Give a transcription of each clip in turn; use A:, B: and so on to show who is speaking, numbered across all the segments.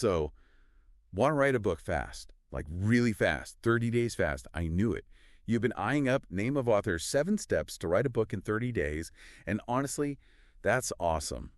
A: So, want to write a book fast, like really fast, 30 days fast. I knew it. You've been eyeing up Name of Author's 7 steps to write a book in 30 days, and honestly, that's awesome.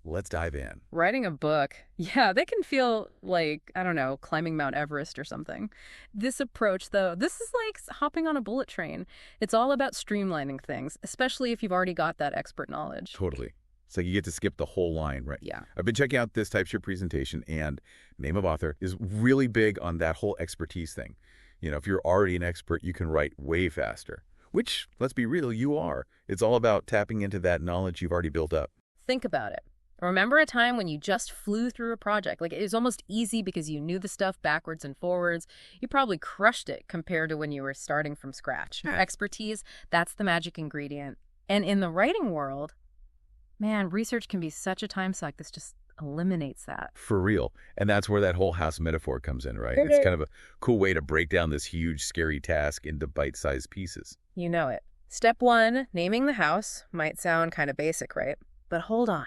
A: Let's dive in.
B: Writing a book, yeah, they can feel like, I don't know, climbing Mount Everest or something. This approach, though, this is like hopping on a bullet train. It's all about streamlining things, especially if you've already got that expert knowledge.
A: Totally. So you get to skip the whole line, right?
B: Yeah.
A: I've been checking out this TypeScript presentation, and Name of Author is really big on that whole expertise thing. You know, if you're already an expert, you can write way faster. Which, let's be real, you are. It's all about tapping into that knowledge you've already built up.
B: Think about it. Remember a time when you just flew through a project? Like, it was almost easy because you knew the stuff backwards and forwards. You probably crushed it compared to when you were starting from scratch.
A: Yeah.
B: Expertise, that's the magic ingredient. And in the writing world, man, research can be such a time suck. This just eliminates that.
A: For real. And that's where that whole house metaphor comes in, right? It's kind of a cool way to break down this huge, scary task into bite-sized pieces.
B: You know it. Step 1, naming the house, might sound kind of basic, right? But hold on.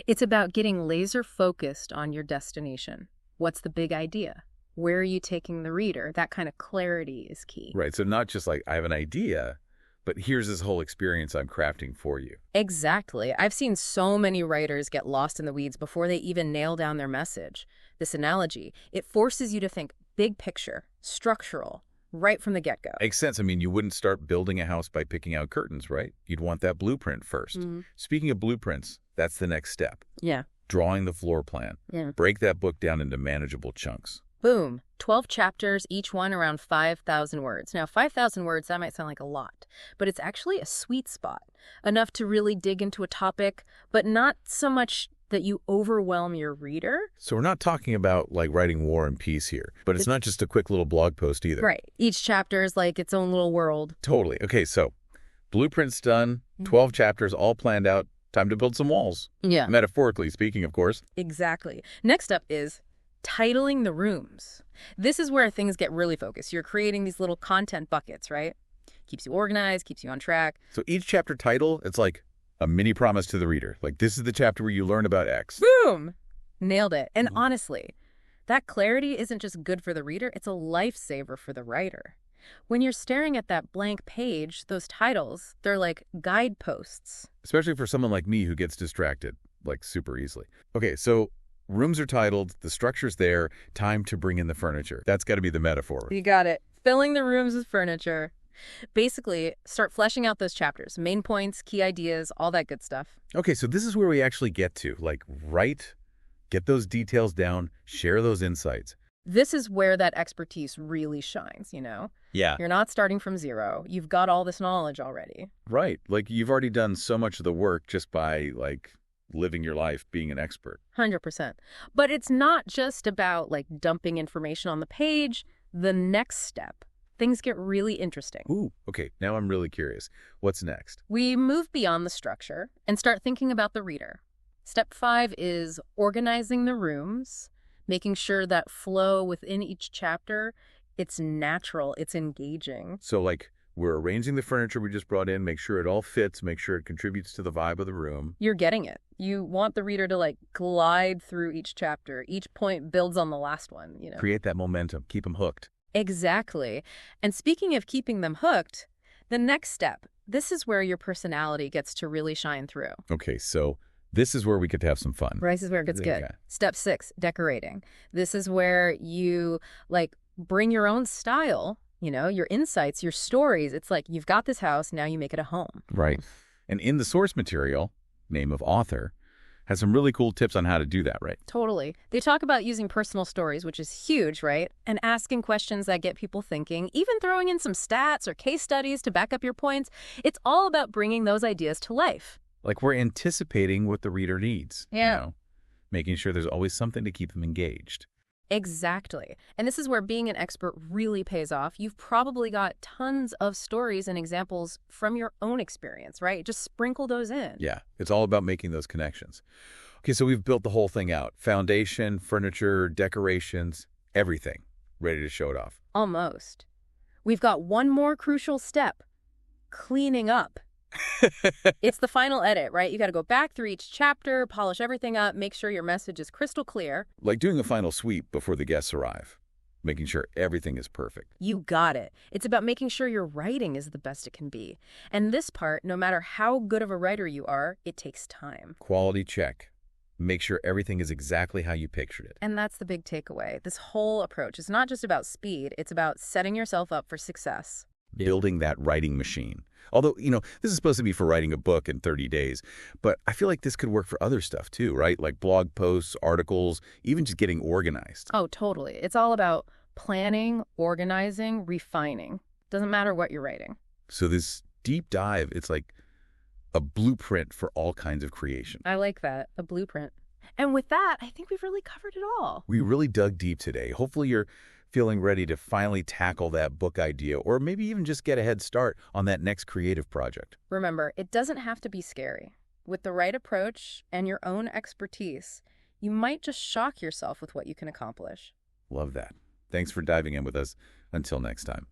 B: It's about getting laser focused on your destination. What's the big idea? Where are you taking the reader? That kind of clarity is key.
A: Right. So not just like, I have an idea, but here's this whole experience I'm crafting for you.
B: Exactly. I've seen so many writers get lost in the weeds before they even nail down their message. This analogy, it forces you to think big picture, structural, right from the get-go.
A: Makes sense. I mean, you wouldn't start building a house by picking out curtains, right? You'd want that blueprint first. Speaking of blueprints, that's the next step.
B: Yeah.
A: Drawing the floor plan.
B: Yeah.
A: Break that book down into manageable chunks.
B: Boom. 12 chapters, each one around 5,000 words. Now, 5,000 words, that might sound like a lot, but it's actually a sweet spot. Enough to really dig into a topic, but not so much that you overwhelm your reader.
A: So we're not talking about like writing War and Peace here, but it's not just a quick little blog post either.
B: Right. Each chapter is like its own little world.
A: Totally. Okay, so blueprint's done, 12 chapters all planned out. Time to build some walls.
B: Yeah.
A: Metaphorically speaking, of course.
B: Exactly. Next up is titling the rooms. This is where things get really focused. You're creating these little content buckets, right? Keeps you organized, keeps you on track.
A: So each chapter title, it's like a mini promise to the reader. Like, this is the chapter where you learn about X.
B: Boom! Nailed it. And honestly, that clarity isn't just good for the reader, it's a lifesaver for the writer. When you're staring at that blank page, those titles, they're like guideposts.
A: Especially for someone like me who gets distracted, like, super easily. Okay, so rooms are titled, the structure's there, time to bring in the furniture. That's got to be the metaphor.
B: You got it. Filling the rooms with furniture. Basically, start fleshing out those chapters, main points, key ideas, all that good stuff.
A: Okay, so this is where we actually get to, like, write, get those details down, share those insights.
B: This is where that expertise really shines, you know?
A: Yeah.
B: You're not starting from zero. You've got all this knowledge already.
A: Right. Like, you've already done so much of the work just by, like, living your life being an expert.
B: 100%. But it's not just about, like, dumping information on the page. The next step, things get really interesting.
A: Ooh, okay. Now I'm really curious. What's next?
B: We move beyond the structure and start thinking about the reader. Step 5 is organizing the rooms, making sure that flow within each chapter, it's natural, it's engaging.
A: So, like, we're arranging the furniture we just brought in, make sure it all fits, make sure it contributes to the vibe of the room.
B: You're getting it. You want the reader to, like, glide through each chapter. Each point builds on the last one, you know?
A: Create that momentum. Keep them hooked.
B: Exactly. And speaking of keeping them hooked, the next step, this is where your personality gets to really shine through.
A: Okay, so this is where we get to have some fun.
B: Right, this is where it gets good.
A: Okay.
B: Step 6, decorating. This is where you, like, bring your own style, you know, your insights, your stories. It's like, you've got this house, now you make it a home.
A: Right. And in the source material, Name of Author, has some really cool tips on how to do that, right?
B: Totally. They talk about using personal stories, which is huge, right? And asking questions that get people thinking, even throwing in some stats or case studies to back up your points. It's all about bringing those ideas to life.
A: Like, we're anticipating what the reader needs.
B: Yeah.
A: You know, making sure there's always something to keep them engaged.
B: Exactly. And this is where being an expert really pays off. You've probably got tons of stories and examples from your own experience, right? Just sprinkle those in.
A: Yeah, it's all about making those connections. Okay, so we've built the whole thing out. Foundation, furniture, decorations, everything. Ready to show it off.
B: Almost. We've got one more crucial step. Cleaning up. It's the final edit, right? You got to go back through each chapter, polish everything up, make sure your message is crystal clear.
A: Like doing a final sweep before the guests arrive, making sure everything is perfect.
B: You got it. It's about making sure your writing is the best it can be. And this part, no matter how good of a writer you are, it takes time.
A: Quality check. Make sure everything is exactly how you pictured it.
B: And that's the big takeaway. This whole approach is not just about speed, it's about setting yourself up for success.
A: Building that writing machine. Although, this is supposed to be for writing a book in 30 days, but I feel like this could work for other stuff too, right? Like blog posts, articles, even just getting organized.
B: Oh, totally. It's all about planning, organizing, refining. Doesn't matter what you're writing.
A: So this deep dive, it's like a blueprint for all kinds of creation.
B: I like that, a blueprint. And with that, I think we've really covered it all.
A: We really dug deep today. Hopefully you're feeling ready to finally tackle that book idea, or maybe even just get a head start on that next creative project.
B: Remember, it doesn't have to be scary. With the right approach and your own expertise, you might just shock yourself with what you can accomplish.
A: Love that. Thanks for diving in with us. Until next time.